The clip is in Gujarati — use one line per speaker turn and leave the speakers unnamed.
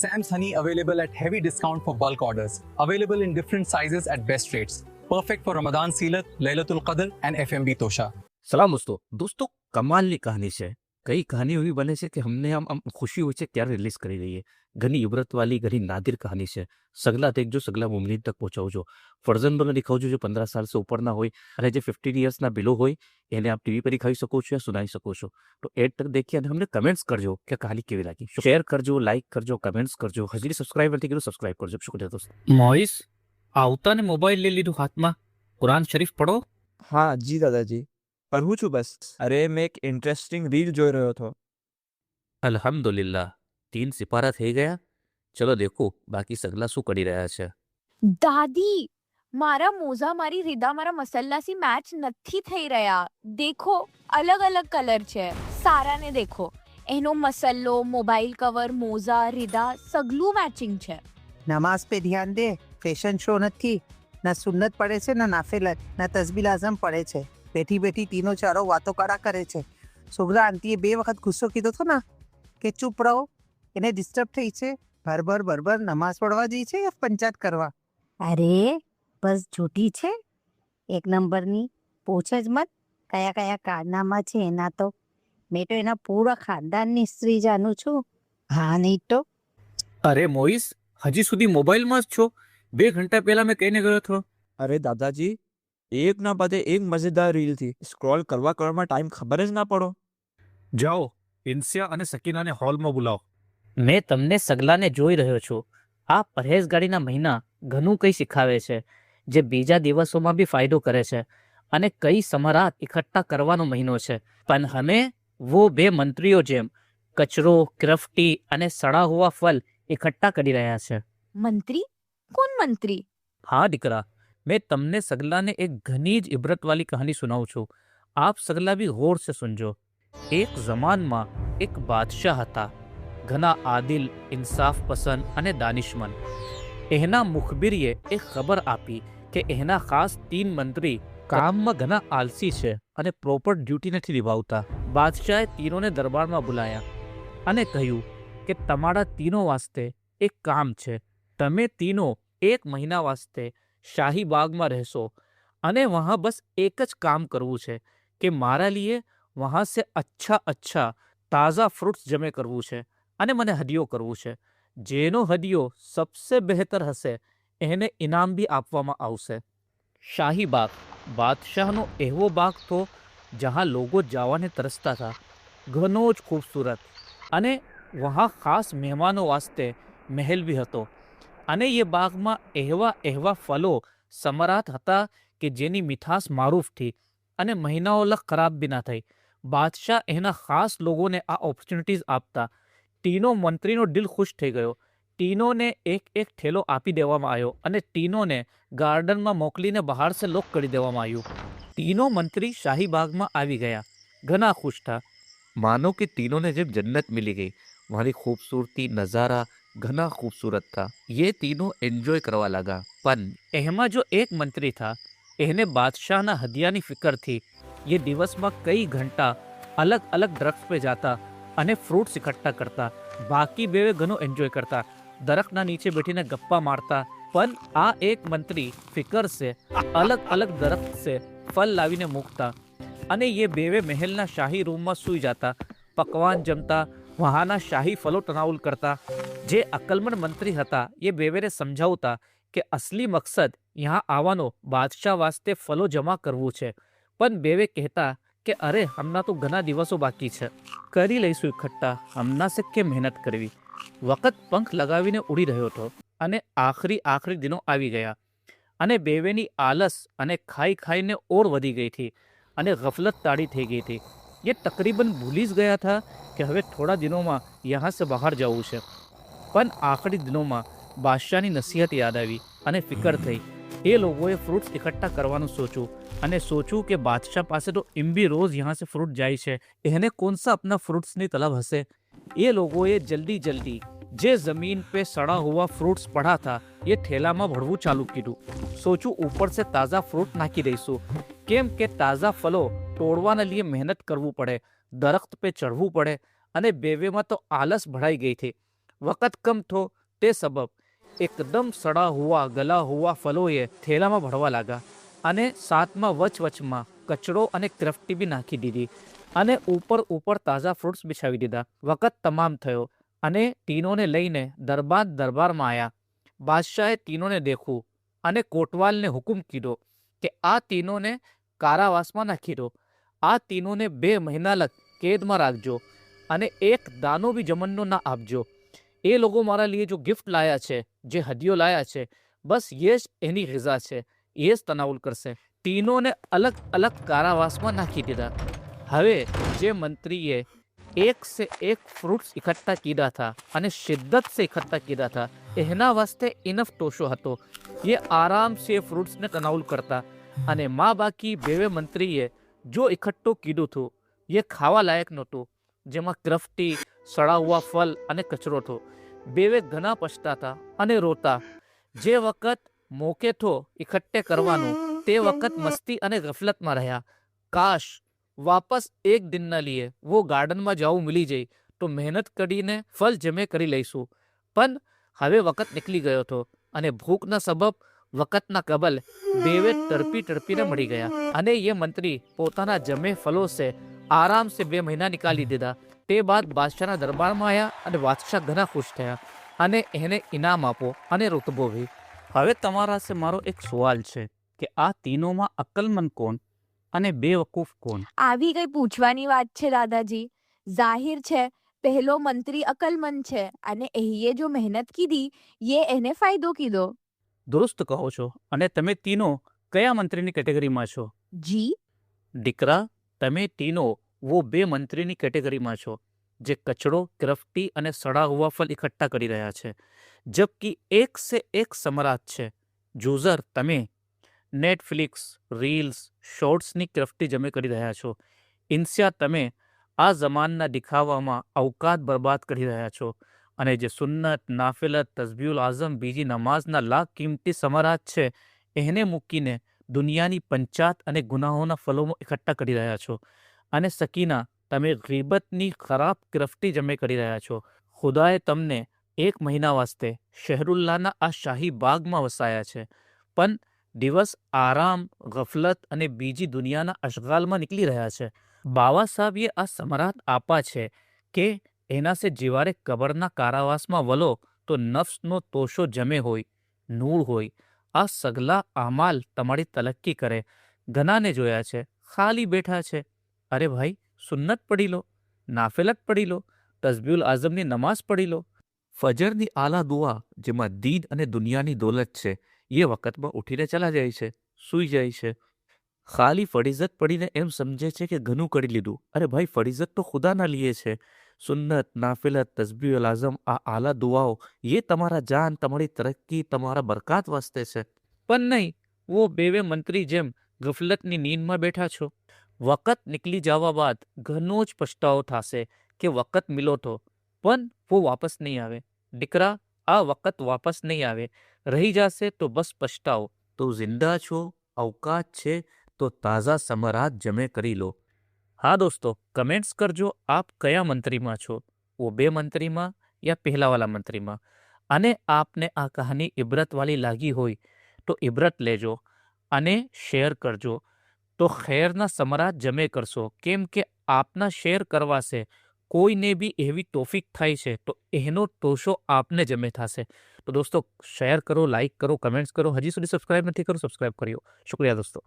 Sam's honey available at heavy discount for bulk orders. Available in different sizes at best rates. Perfect for Ramadan Seelat, Laylatul Qadr and FMB Tosha.
સલામ દોસ્તો કમાલની કહાની છે. કઈ કહાની એવી બને છે કે અમને આમ ખુશી હોય છે ત્યારે રિલીઝ કરી દઈએ. ઘણી ઇબરતવાળી ઘણી નાદિર કહાની છે. સગલા દેખજો, સગલા મુમલીન તક પહોંચાવજો. ફરજંદો ને દિખાવજો जो 15 साल से ऊपर ना હોય અને જે 50 યર્સના બિલો હોય એને આપ ટીવી પર દિખાવી શકો છો યા સુનાવી શકો છો. તો એડ તક દેખી અને અમને કમેન્ટ્સ કરજો કે કહાની કેવી લાગી. શેર કરજો, લાઇક કરજો, કમેન્ટ્સ કરજો. હજી સબસ્ક્રાઇબ નથી કર્યું, સબસ્ક્રાઇબ કરજો. શુક્રિયા દોસ્તો.
મોઇસ આવતા ને મોબાઈલ લઈ લીધું હાથમાં. કુરાન શરીફ પઢો.
હા જી દાદાજી, પઢું છું બસ. અરે મેં એક ઇન્ટરેસ્ટિંગ રીલ જોઈ રહ્યો હતો.
અલ્હમ્દુલિલ્લાહ 3 સિપારા થઈ ગયા. ચલો દેખો બાકી સગલા શું કરી રહ્યા છે.
દાદી, મારા મોજા મારી રીદા મારા મસલ્લાથી મેચ નથી થઈ રહ્યા. દેખો અલગ અલગ કલર છે. સારાને દેખો, એનો મસલ્લો, મોબાઈલ કવર, મોજા, રીદા સગલું મેચિંગ છે.
નમાઝ पे ध्यान दे. फैशन शो નથી. ના સુન્નત પડે છે ના નાફિલા ના તસ્બીલ આઝમ પડે છે. બેઠી બેઠી તીનો ચારો વાતો કરા કરે છે. સુગરા આંટીએ 2 વખત ગુસ્સો કીધો હતો ને કે ચૂપ રહો, એને ડિસ્ટર્બ થઈ છે. બરબર નમાઝ પઢવા જઈ છે યા પંચાયત કરવા?
અરે બસ જૂઠી છે, 1 નંબરની. પૂછ જ મત કયા કયા કારનામા છે એના. તો મેં તો એના પૂરા ખાનદાનની સ્ત્રી જાણું છું. હા નહીં તો.
અરે મોઇસ, હજી સુધી મોબાઈલમાં જ છો? 2 ઘંટા પહેલા મેં કહીને ગયો હતો.
અરે દાદાજી, એક ના બાદે એક મજેદાર રીલ થી સ્ક્રોલ કરવામાં ટાઈમ ખબર જ ના પડો.
જાઓ, ઇન્સિયા અને સકીનાને હોલમાં બોલાવો.
મેં તમને સગલાને જોઈ રહ્યો છું. આ પરહેઝગારીના મહિના ઘણું કંઈ શીખાવે છે જે બીજા દિવસોમાં બી ફાયદો કરે છે. અને કઈ સમરાત ઇકઠ્ઠા કરવાનો મહિનો છે. પણ હમે વો 2 મંત્રીઓ જેમ કચરો, ક્રફટી અને સડા હુआ ફલ ઇકઠ્ઠા કરી રહ્યા છે.
મંત્રી? કોણ મંત્રી?
હા દીકરા, મેં તમને સગલાને એક ઘણી જ ઇબરતવાળી કહાની સુનાવું છું. આપ સગલા બી ગૌર સે સુનજો. એક જમાનમાં એક બાદશાહ હતા, ઘણા આદિલ, ઇન્સાફ પસંદ અને દાનિશમંદ. એના મુખબીરીએ એક ખબર આપી કે એના ખાસ 3 મંત્રી કામમાં ઘણા આલસી છે અને પ્રોપર ડ્યુટી નથી નિભાવતા. બાદશાહે તીનોને દરબારમાં બોલાયા અને કહ્યું કે તમારા તીનો વાસ્તે એક કામ છે. તમે તીનો 1 મહિના વાસ્તે શાહી બાગમાં રહેશો અને વહાં બસ એક જ કામ કરવું છે કે મારા લીએ વહાં સે અચ્છા તાજા ફ્રૂટ્સ જમે કરવું છે અને મને હદિયો કરવું છે. જેનો હદિયો સબસે બહેતર હશે એને ઇનામ બી આપવામાં આવશે. શાહી બાગ બાદશાહનો એવો બાગ તો જહાં લોકો જવાને તરસતા હતા. ઘણો જ ખૂબસૂરત અને વહાં ખાસ મહેમાનો વાસ્તે મહેલ બી હતો. અને એ બાગમાં એવા ફલો સમરાત હતા કે જેની મીઠાશ મારૂફ થી અને મહિનાઓ લગ ખરાબ બી ના થઈ. બાદશાહ એના ખાસ લોકોને આ ઓપોર્ચ્યુનિટીઝ આપતા. તીનો મંત્રીનો દિલ ખુશ થઈ ગયો. તીનોને એક ઠેલો આપી દેવામાં આવ્યો અને તીનોને ગાર્ડનમાં મોકલીને બહાર સે લોક કરી દેવામાં આવ્યું. તીનો મંત્રી શાહી બાગમાં આવી ગયા. ઘણા ખુશ થા. માનો કે તીનોને જેમ જન્નત મિલી ગઈ. વહાની ખૂબસૂરતી નજારા ઘણા खूबसूरत था. ये तीनों एंजॉय करवा लगा. પણ એમાં જો એક મંત્રી થા, એને બાદશાહના હદિયાની ફિકર થી. ये દિવસમાં કઈ ઘંટા અલગ અલગ દરખ્ત पे જાતા અને ફ્રૂટ્સ ઇકઠ્ઠા કરતા. બાકી બેવે ઘણો એન્જોય કરતા, દરખ્તના નીચે બેઠીને ગપ્પા મારતા. પણ આ એક મંત્રી ફિકર સે અલગ અલગ દરખ્ત સે ફલ લાવીને મૂકતા અને ये બેવે મહેલના શાહી રૂમમાં સૂઈ જાતા, પકવાન જમતા, વહાના શાહી ફલો તનાઉલ કરતા. જે અકલમંદ મંત્રી હતા એ બેવેને સમજાવતા કે અસલી મકસદ यहाँ આવવાનો બાદશાહ વાસ્તે ફલો જમા કરવું છે. પણ બેવે કહેતા કે અરે હમણાં તો ઘણા દિવસો બાકી છે, કરી લઈશું ઇકઠ્ઠા, હમણાં સે કે મહેનત કરવી. વખત પંખ લગાવીને ઉડી રહ્યો હતો અને આખરી દિનો આવી ગયા અને બેવેની આલસ અને ખાઈને ઓર વધી ગઈ હતી અને ગફલત તાળી થઈ ગઈ હતી. ये तकरीबन भूल જ ગયા था કે હવે થોડા દિનોમાં यहाँ से બહાર જવું છે. પણ આખરી દિનોમાં બાદશાહની નસીહત યાદ આવી અને ફિકર થઈ. એ લોકોએ ફ્રૂટ્સ ઇકઠ્ઠા કરવાનું સોચ્યું અને સોચ્યું કે બાદશાહ પાસે તો ઇમ્બી રોજ यहाँ से ફ્રૂટ જાય છે, એને કોણ સા अपना ફ્રૂટ્સની તલબ હશે. એ લોકોએ જલ્દી જે જમીન पे सड़ा हुआ फ्रूट्स पड़ा था ये ठेलाમાં ભરવું ચાલુ કીધું. સોચું ઉપર से તાજા ફ્રૂટ નાખી દઈશું, કેમ કે તાજા ફલો તોડવાના લીએ મહેનત કરવું પડે, દરખ્ત पे ચડવું પડે અને બેવેમાં તો આલસ ભરાઈ ગઈ હતી वक़्त कम थो ते सबब एकदम सड़ा हुआ गला हुआ फलोए थैलामां भरवा लागा अने साथमां वचवचमां कचरो अने क्राफ्टी बी नाखी दीधी अने ऊपर ताजा फ्रूट्स बिछावी दीधा। वक़्त तमाम थयो अने तीनोने लईने दरबारमां आया। बादशाहे तीनोने देखू अने कोटवालने हुकुम कीधो के आ तीनोने कारावासमां नाखी दो। आ तीनोने 2 महीना लग कैदमां राखजो अने एक दानो भी जमननो ना आपजो। ए लोगो मारा लिए जो गिफ्ट लाया छे, जे हदियो लाया छे, बस ये ज एनी ग़िज़ा छे, ये ज तनावुल करशे। तीनोने अलग अलग कारावासमां नाखी दीधा। हवे जे मंत्रीए एक से एक फ्रूट्स इकट्ठा कीधा था अने शिद्दत से इकट्ठा कीधा था, एना वास्ते इनफ टोशो हतो। ये आराम से फ्रूट्स ने तनावुल करता अने माँ बाकी 2 मंत्रीए जो इकट्ठो कीधुं थो ये खावा लायक नहोतो, जेमां क्राफ्टी, सड़ा हुआ फल अने कचरो थो। 2 घना पछताता अने रोता। जे वक़्त मोके थो इकट्ठे करवानुं ते वक़्त मस्ती अने गफलतमां रह्या। काश वापस एक दिन ना लिए वो गार्डन में जाऊ मिली जाए तो मेहनत करीने फल जमे करी लईशुं। पण हवे वक़्त निकली गयो थो अने भूखना सबब वक़्तना कबल 2 तड़पी ने मरी गया अने ये मंत्री पोताना जमे फलों से आराम से 2 महीना निकाली दीधा। ते बाद बादशाहना दरबारमां आया अने बादशाह घना खुश थया अने एने इनाम आपो अने रुतबो भी। हवे तमारा से मारो एक सवाल छे के आ तीनोमां अक्लमंद कोण अने बेवकूफ कोण?
આવી કઈ પૂછવાની વાત છે દાદાજી? જાહિર છે પહેલો મંત્રી અકલમંદ છે અને એ જો મહેનત કીધી ये એને ફાયદો કીધો।
दुरुस्त कहो छो अने तमे तीनो कया मंत्रीनी केटेगरीमां छो?
जी
दीकरा तमे तीनो वो 2 मंत्रीनी केटेगरीमां छो जे कचरो, क्राफ्टी अने सड़ा हुआ फल इकट्ठा करी रह्या छे, जबकि एक से एक सम्राट छे। जूजर तमे नेटफ्लिक्स, रील्स, शॉर्ट्सनी क्राफ्टी जमे करी रह्या छो। इंस्या तमे आ जमानना दिखावामां अवकात बर्बाद करी रह्या छो अने जे सुन्नत, नाफिलत, तस्बीहुल आज़म, बीजी नमाजना लाख कीमती समारात छे एने मूकीने दुनियानी पंचात अने गुनाहोना फलों इकट्ठा करी रह्या छो। अने सकीना तमे गीबतनी खराब क्राफ्टी जमे करी रह्या छो। खुदाए तमने 1 महीना वास्ते शहरुल्लाहना आ शाही बागमां वसाया छे, पण दिवस आराम, गफलत अने बीजी दुनियाना अशगालमां निकली रह्या छे। बाबा साहब ये आ समारात आपा छे के एना से जीवारे कबरना कारावासमां वलो तो नफ्सनो तोशो जमे होय, नूर होय। आ सगला आमाल तमारी तलक्की करे। घनाने जोया छे खाली बैठा छे। अरे भाई सुन्नत पढ़ी लो, नाफिलत पढ़ी लो, तस्बीहुल आज़मनी नमाज पढ़ी लो। फजरनी आला दुआ जेमां दीन अने दुनियानी दौलत छे ये वक़्तमां उठीने चला जाय छे, सूई जाय छे। खाली फरीजत पढ़ीने एम समझे छे के घणुं करी लीधुं। अरे भाई फरीजत तो खुदाना लिए छे। सुन्नत, नाफिलत, तस्बीहुल आज़म आ आला दुआओ ये तमारा जान, तमारी तरक्की, तमारा बरकत वास्ते छे। पण नहीं, वो 2 मंत्री जेम गफलतनी नींदमां बैठा छो। वक़्त निकली जावा बाद घणो ज पछतावो थाशे के वक़्त मिलो तो पण वो वापस नहीं आवे। दीकरा आ वक़्त वापस नहीं आवे, रही जासे तो बस पछताओ। तो जिंदा छो, अवकात छे तो ताज़ा समरात जमे करी लो। हाँ दोस्तों, कमेंट्स करजो आप कया मंत्री में छो, वो 2 मंत्री में या पहला वाला मंत्री में। अने आपने आ कहानी इबरत वाली लागी होय तो इबरत लेजो अने शेर करजो तो खैरना समरात जमे करशो। केम के आपना शेर करवा से कोईने भी एवी तोफीक थाय छे तो एनो तोशो आपने जमे थाशे। तो दोस्तों शेर करो, लाइक करो, कमेंट्स करो। हजी सुधी सब्सक्राइब नहीं करो, सब्सक्राइब करियो। शुक्रिया दोस्तों।